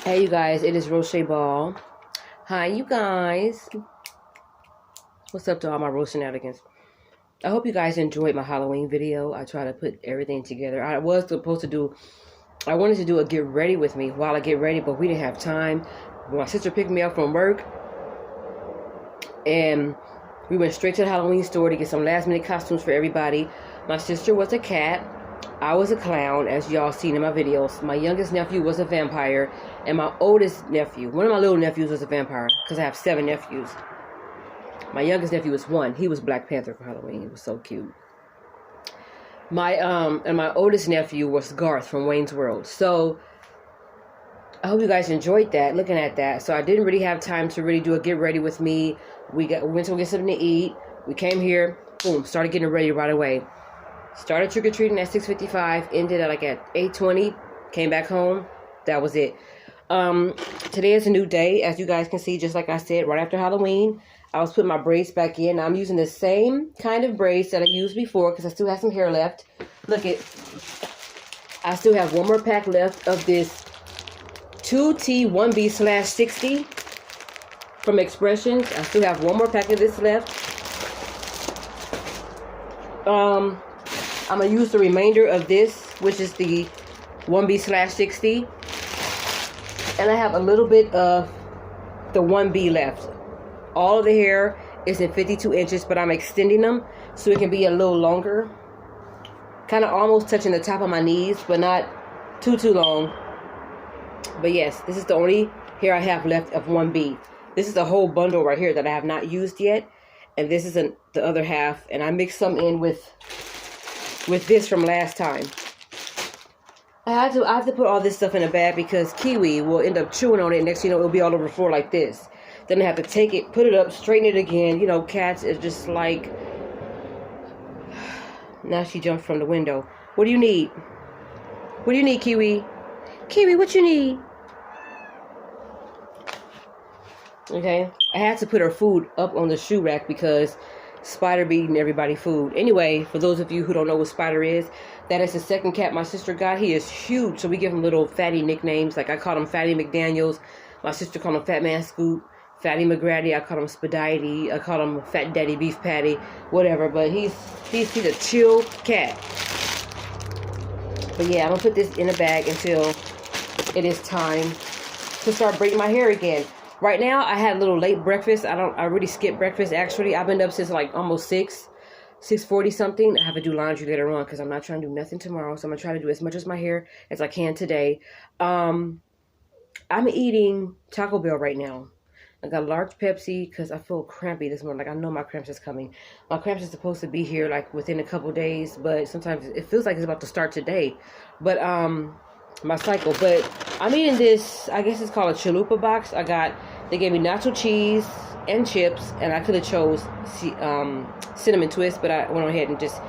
Hey you guys, it is Roche Ball. Hi you guys. What's up to all my roast shenanigans? I hope you guys enjoyed my Halloween video. I try to put everything together. I wanted to do a get ready with me while I get ready, but we didn't have time. My sister picked me up from work and we went straight to the Halloween store to get some last minute costumes for everybody. My sister was a cat. I was a clown, as y'all seen in my videos. My youngest nephew was a vampire, and my oldest nephew, one of my little nephews, was a vampire, because I have 7 nephews. My youngest nephew was 1. He was Black Panther for Halloween. He was so cute. My oldest nephew was Garth from Wayne's World. So I hope you guys enjoyed that, looking at that. So I didn't really have time to really do a get ready with me. We went to go get something to eat. We came here, boom, started getting ready right away. Started trick-or-treating at 6:55, ended at 8:20, came back home. That was it. Today is a new day, as you guys can see, just like I said, right after Halloween. I was putting my braids back in. I'm using the same kind of braids that I used before because I still have some hair left. Look it. I still have one more pack left of this 2T1B/60 from Expressions. I still have one more pack of this left. I'm going to use the remainder of this, which is the 1B/60. And I have a little bit of the 1B left. All of the hair is in 52 inches, but I'm extending them so it can be a little longer. Kind of almost touching the top of my knees, but not too long. But yes, this is the only hair I have left of 1B. This is a whole bundle right here that I have not used yet. And this is the other half. And I mixed some in with this from last time. I have to put all this stuff in a bag because Kiwi will end up chewing on it. Next thing you know, it'll be all over the floor like this. Then I have to take it, put it up, straighten it again. You know, cats is just like... Now she jumped from the window. What do you need? What do you need, Kiwi? Kiwi, what you need? Okay. I had to put her food up on the shoe rack because Spider be eating everybody's food. Anyway, for those of you who don't know what Spider is, that is the second cat my sister got. He is huge, so we give him little fatty nicknames. Like I call him Fatty McDaniels. My sister called him Fat Man Scoop. Fatty McGratty. I call him Spadiety. I call him Fat Daddy Beef Patty. Whatever. But he's a chill cat. But yeah, I'm gonna put this in a bag until it is time to start braiding my hair again. Right now, I had a little late breakfast. I really skipped breakfast, actually. I've been up since almost 6:40 something. I have to do laundry later on because I'm not trying to do nothing tomorrow. So I'm going to try to do as much of my hair as I can today. I'm eating Taco Bell right now. I got a large Pepsi because I feel crampy this morning. I know my cramps is coming. My cramps is supposed to be here within a couple days. But sometimes it feels like it's about to start today. But my cycle. But I'm eating this, I guess it's called a chalupa box. They gave me nacho cheese and chips, and I could have chose cinnamon twist, but I went ahead and just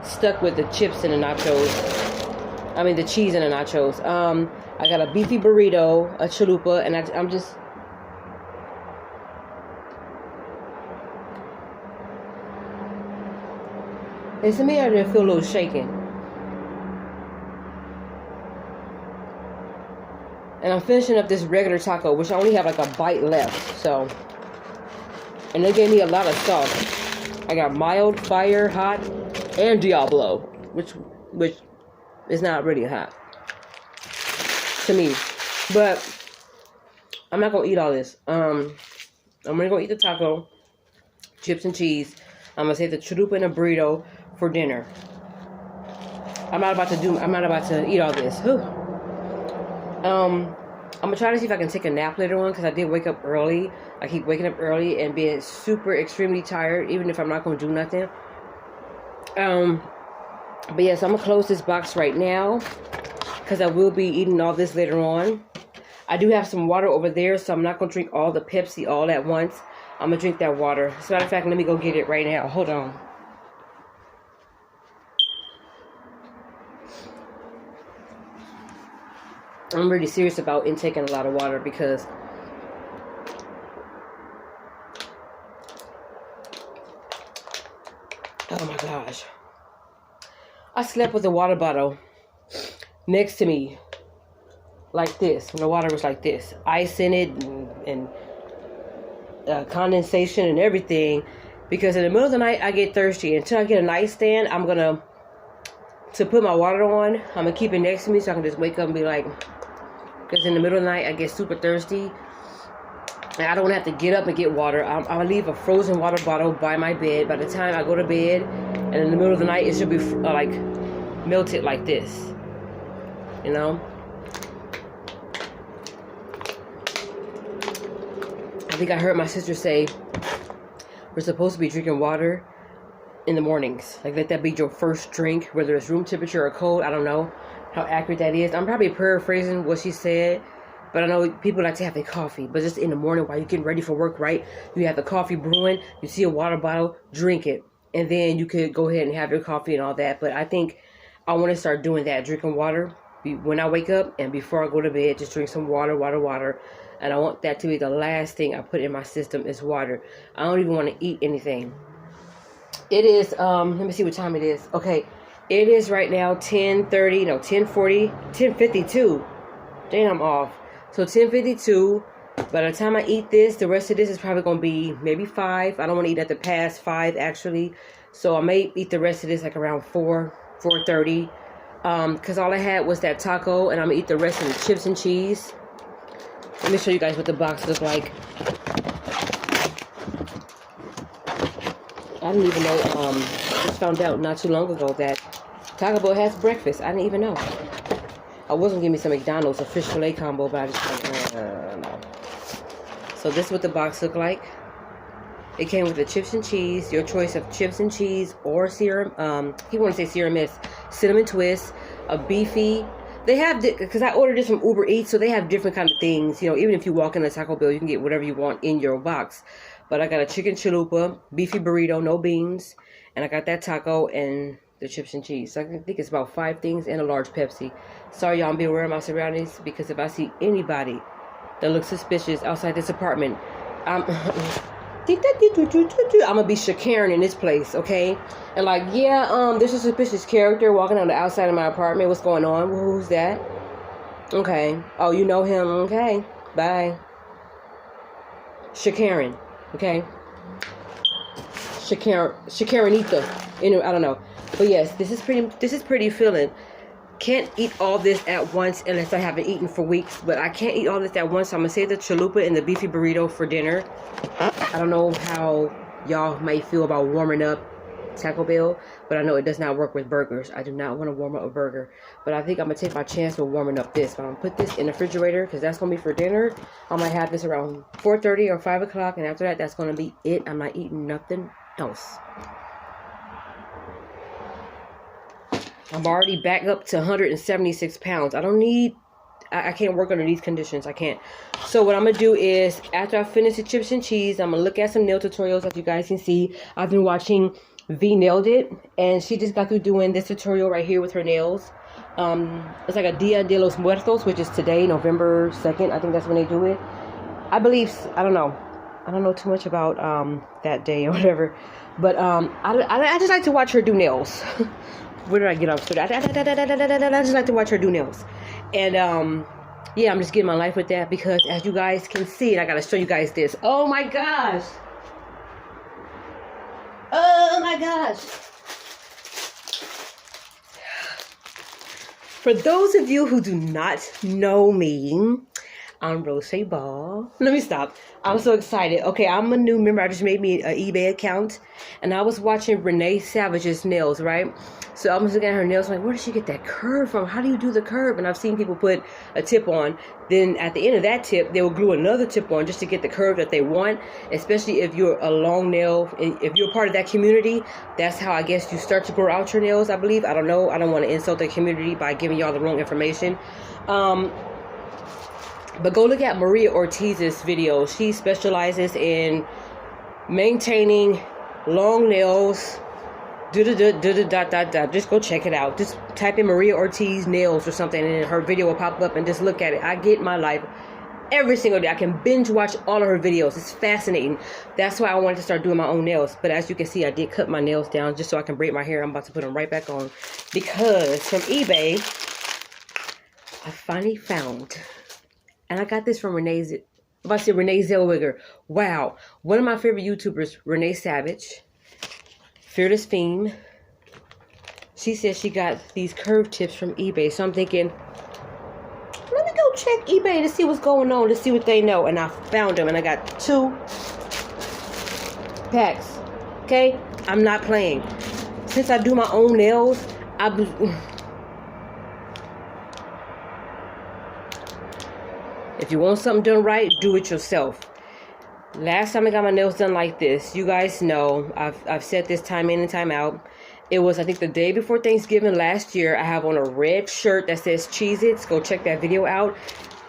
stuck with the chips and the nachos. I mean the cheese and the nachos. I got a beefy burrito, a chalupa, and I'm just... And to me, I didn't feel a little shaken. And I'm finishing up this regular taco, which I only have a bite left. So, and they gave me a lot of sauce. I got mild, fire, hot, and Diablo, which is not really hot to me. But I'm not gonna eat all this. I'm gonna go eat the taco, chips and cheese. I'm gonna save the chalupa and a burrito for dinner. I'm not about to eat all this. Whew. I'm gonna try to see if I can take a nap later on because I did wake up early. I keep waking up early and being super extremely tired, even if I'm not gonna do nothing. But yes, I'm gonna close this box right now because I will be eating all this later on. I do have some water over there, so I'm not gonna drink all the Pepsi all at once. I'm gonna drink that water. As a matter of fact, let me go get it right now. Hold on. I'm really serious about intaking a lot of water because oh my gosh. I slept with a water bottle next to me like this, when the water was like this, ice in it and condensation and everything, because in the middle of the night I get thirsty. Until I get a nightstand, I'm gonna put my water on. I'm gonna keep it next to me so I can just wake up and be like, because in the middle of the night I get super thirsty and I don't have to get up and get water. I'll leave a frozen water bottle by my bed. By the time I go to bed, and in the middle of the night, it should be like melted like this, you know. I think I heard my sister say we're supposed to be drinking water in the mornings. Like, let that be your first drink, whether it's room temperature or cold. I don't know how accurate that is. I'm probably paraphrasing what she said, but I know people like to have their coffee. But just in the morning while you're getting ready for work, right? You have the coffee brewing, you see a water bottle, drink it. And then you could go ahead and have your coffee and all that. But I think I want to start doing that, drinking water when I wake up and before I go to bed. Just drink some water. And I want that to be the last thing I put in my system is water. I don't even want to eat anything. It is, let me see what time it is. Okay, it is right now 10:52. Dang, I'm off. So 10:52. By the time I eat this, the rest of this is probably going to be maybe 5. I don't want to eat at the past 5, actually. So I may eat the rest of this like around 4:30. Because all I had was that taco, and I'm going to eat the rest of the chips and cheese. Let me show you guys what the box looks like. I didn't even know, just found out not too long ago that Taco Bell has breakfast. I didn't even know. I was going to give me some McDonald's, a fish fillet combo, but I just no. So this is what the box looked like. It came with the chips and cheese, your choice of chips and cheese or serum. He want to say serum is cinnamon twist, a beefy. They have, because I ordered this from Uber Eats, so they have different kind of things. You know, even if you walk in a Taco Bell, you can get whatever you want in your box. But I got a chicken chalupa, beefy burrito, no beans, and I got that taco and the chips and cheese. So I think it's about 5 things and a large Pepsi. Sorry, y'all, I'm being aware of my surroundings, because if I see anybody that looks suspicious outside this apartment, I'm gonna be Shakaran in this place, okay? And like, yeah, there's a suspicious character walking on the outside of my apartment. What's going on? Who's that? Okay. Oh, you know him? Okay. Bye. Shakaran. Okay. Shakaranita. Anyway, I don't know. But yes, this is pretty filling. Can't eat all this at once unless I haven't eaten for weeks. But I can't eat all this at once, so I'm gonna save the chalupa and the beefy burrito for dinner. I don't know how y'all might feel about warming up Taco Bell, but I know it does not work with burgers. I do not want to warm up a burger, but I think I'm gonna take my chance with warming up this. I'm gonna put this in the refrigerator because that's gonna be for dinner. I might have this around 4:30 or 5 o'clock, and after that, that's gonna be it. I'm not eating nothing else. I'm already back up to 176 pounds. I can't work under these conditions. I can't. So what I'm going to do is, after I finish the chips and cheese, I'm going to look at some nail tutorials. As you guys can see, I've been watching V Nailed It, and she just got through doing this tutorial right here with her nails. It's like a Dia de los Muertos, which is today, November 2nd. I think that's when they do it. I believe, I don't know too much about that day or whatever. But I just like to watch her do nails. Where did I get off? I just like to watch her do nails. And, yeah, I'm just getting my life with that because, as you guys can see, and I got to show you guys this. Oh, my gosh. Oh, my gosh. For those of you who do not know me, I'm Rose Ball. Let me stop. I'm so excited. Okay, I'm a new member. I just made me an eBay account, and I was watching Renee Savage's nails, right? So I was looking at her nails, like, where did she get that curve from? How do you do the curve? And I've seen people put a tip on. Then at the end of that tip, they will glue another tip on just to get the curve that they want, especially if you're a long nail. If you're part of that community, that's how I guess you start to grow out your nails, I believe. I don't know. I don't want to insult the community by giving y'all the wrong information. But go look at Maria Ortiz's video. She specializes in maintaining long nails. Just go check it out. Just type in Maria Ortiz nails or something, and her video will pop up, and just look at it. I get my life every single day. I can binge watch all of her videos. It's fascinating. That's why I wanted to start doing my own nails. But as you can see, I did cut my nails down just so I can braid my hair. I'm about to put them right back on because from eBay, I finally found, and I got this from Renee Zellweger. Wow. One of my favorite YouTubers, Renee Savage, Fearless Femme. She said she got these curved tips from eBay. So I'm thinking, let me go check eBay to see what's going on, to see what they know. And I found them, and I got 2 packs. Okay? I'm not playing. Since I do my own nails, if you want something done right, do it yourself. Last time I got my nails done like this, you guys know, I've said this time in and time out. It was, I think, the day before Thanksgiving last year. I have on a red shirt that says Cheez-Its. Go check that video out.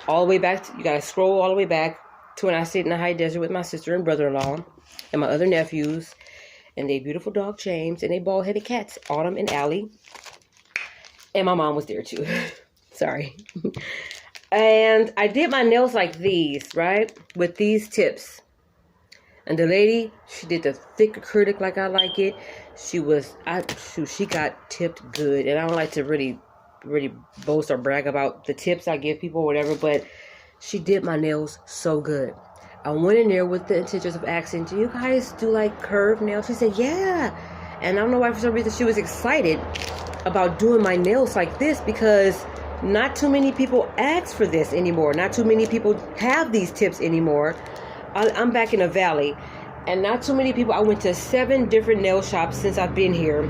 All the way back, you gotta scroll all the way back to when I sit in the high desert with my sister and brother-in-law and my other nephews and their beautiful dog James and their bald-headed cats, Autumn and Allie. And my mom was there too. Sorry. And I did my nails like these, right? With these tips. And the lady, she did the thick acrylic like I like it. She got tipped good. And I don't like to really boast or brag about the tips I give people or whatever, but she did my nails so good. I went in there with the intentions of asking, do you guys do like curved nails? She said, yeah. And I don't know why for some reason she was excited about doing my nails like this, because not too many people ask for this anymore. Not too many people have these tips anymore. I'm back in the valley, and not too many people. I went to 7 different nail shops since I've been here,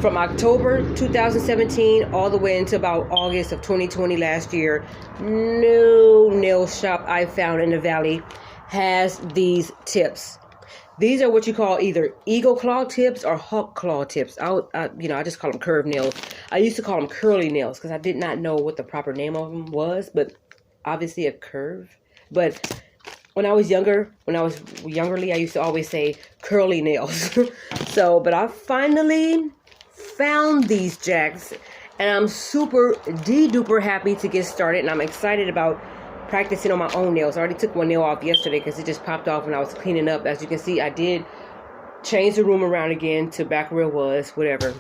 from October 2017 all the way into about August of 2020 last year. No nail shop I found in the valley has these tips. These are what you call either eagle claw tips or hawk claw tips. I just call them curved nails. I used to call them curly nails because I did not know what the proper name of them was, but obviously a curve. But when I was younger, I used to always say curly nails. But I finally found these jacks, and I'm super duper happy to get started, and I'm excited about practicing on my own nails. I already took one nail off yesterday because it just popped off when I was cleaning up. As you can see, I did change the room around again to back where it was, whatever.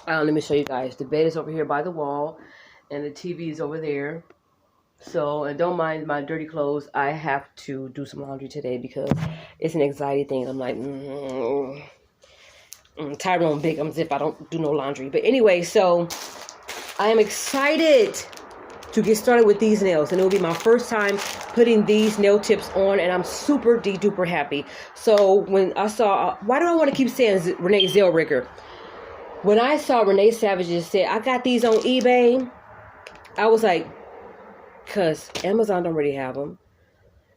Let me show you guys. The bed is over here by the wall, and the TV is over there. So, and don't mind my dirty clothes. I have to do some laundry today because it's an anxiety thing. I'm like, Tyrone Biggums if I don't do no laundry. But anyway, so I am excited to get started with these nails, and it will be my first time putting these nail tips on, and I'm super duper happy. So when I saw, why do I want to keep saying Renee Zellweger? When I saw Renee Savage just said, I got these on eBay, I was like, because Amazon don't already have them.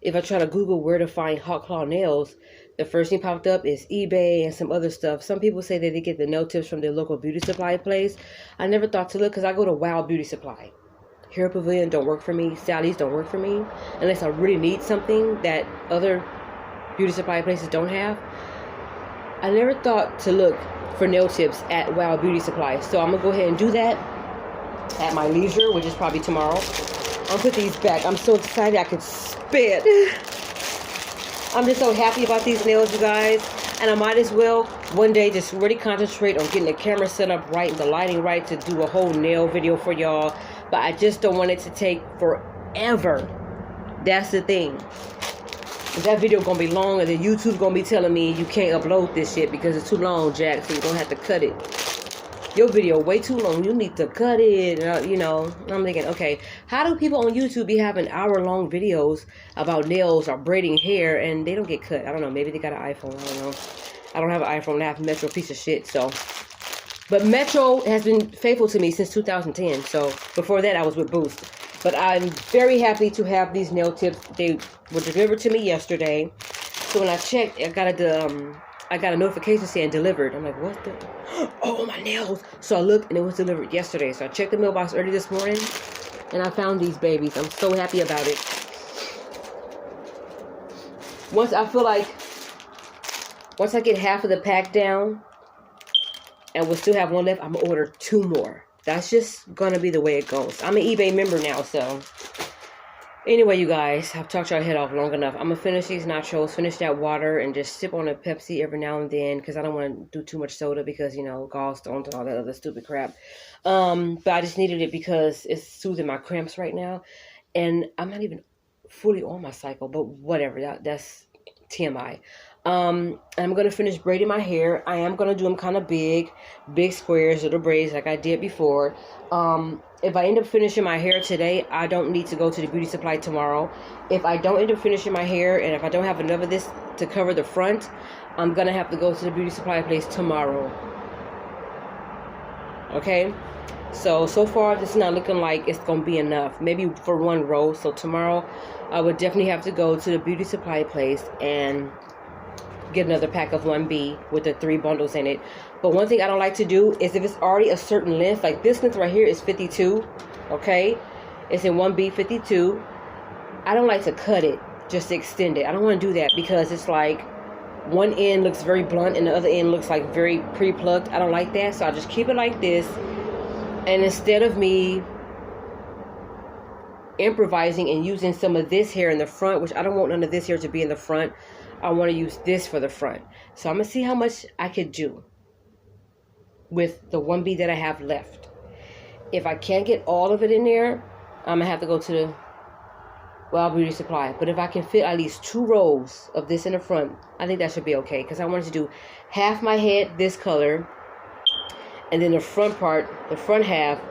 If I try to Google where to find hot claw nails, the first thing popped up is eBay and some other stuff. Some people say that they get the nail tips from their local beauty supply place. I never thought to look because I go to Wild Beauty Supply. Hair Pavilion don't work for me. Sally's don't work for me. Unless I really need something that other beauty supply places don't have. I never thought to look for nail tips at Wild Beauty Supply. So I'm going to go ahead and do that at my leisure, which is probably tomorrow. I'll put these back. I'm so excited I could spit. I'm just so happy about these nails, you guys. And I might as well one day just really concentrate on getting the camera set up right and the lighting right to do a whole nail video for y'all. But I just don't want it to take forever. That's the thing. That video gonna be long, and then YouTube's gonna be telling me you can't upload this shit because it's too long, Jack, so you're gonna have to cut it. Your video way too long, you need to cut it. I'm thinking, okay, how do people on YouTube be having hour-long videos about nails or braiding hair and they don't get cut? I don't know, maybe they got an iPhone, I don't know. I don't have an iPhone, I have Metro, piece of shit, so. But Metro has been faithful to me since 2010, so before that I was with Boost. But I'm very happy to have these nail tips. They were delivered to me yesterday. So when I checked, I got a notification saying delivered. I'm like, what the? Oh, my nails. So I looked, and it was delivered yesterday. So I checked the mailbox early this morning, and I found these babies. I'm so happy about it. Once I get half of the pack down, and we'll still have one left, I'm going to order 2 more. That's just going to be the way it goes. I'm an eBay member now, so Anyway, you guys, I've talked your head off long enough. I'm gonna finish these nachos, finish that water, and just sip on a Pepsi every now and then because I don't want to do too much soda because, you know, gallstones and all that other stupid crap. But I just needed it because it's soothing my cramps right now, and I'm not even fully on my cycle, but whatever. That's TMI. I'm gonna finish braiding my hair. I am gonna do them kind of big squares, little braids like I did before. If I end up finishing my hair today, I don't need to go to the beauty supply tomorrow. If I don't end up finishing my hair, and if I don't have enough of this to cover the front, I'm gonna have to go to the beauty supply place tomorrow. Okay? So far, this is not looking like it's gonna be enough. Maybe for one row. So tomorrow, I would definitely have to go to the beauty supply place and get another pack of 1B with the 3 bundles in it. But one thing I don't like to do is if it's already a certain length, like this length right here is 52, okay? It's in 1B 52. I don't like to cut it, just to extend it. I don't want to do that because it's like one end looks very blunt and the other end looks like very pre-plucked. I don't like that, so I just keep it like this. And instead of me improvising and using some of this hair in the front, which I don't want none of this hair to be in the front, I want to use this for the front. So I'm going to see how much I could do with the 1B that I have left. If I can't get all of it in there, I'm going to have to go to the Beauty Supply. But if I can fit at least 2 rows of this in the front, I think that should be okay. Because I wanted to do half my head this color, and then the front part, the front half,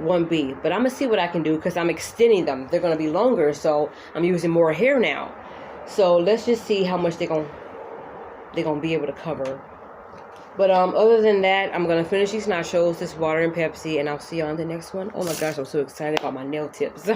1B. But I'm going to see what I can do because I'm extending them. They're going to be longer, so I'm using more hair now. So let's just see how much they're gonna be able to cover. But other than that, I'm gonna finish these nachos, this water and Pepsi, and I'll see you on the next one. Oh my gosh, I'm so excited about my nail tips.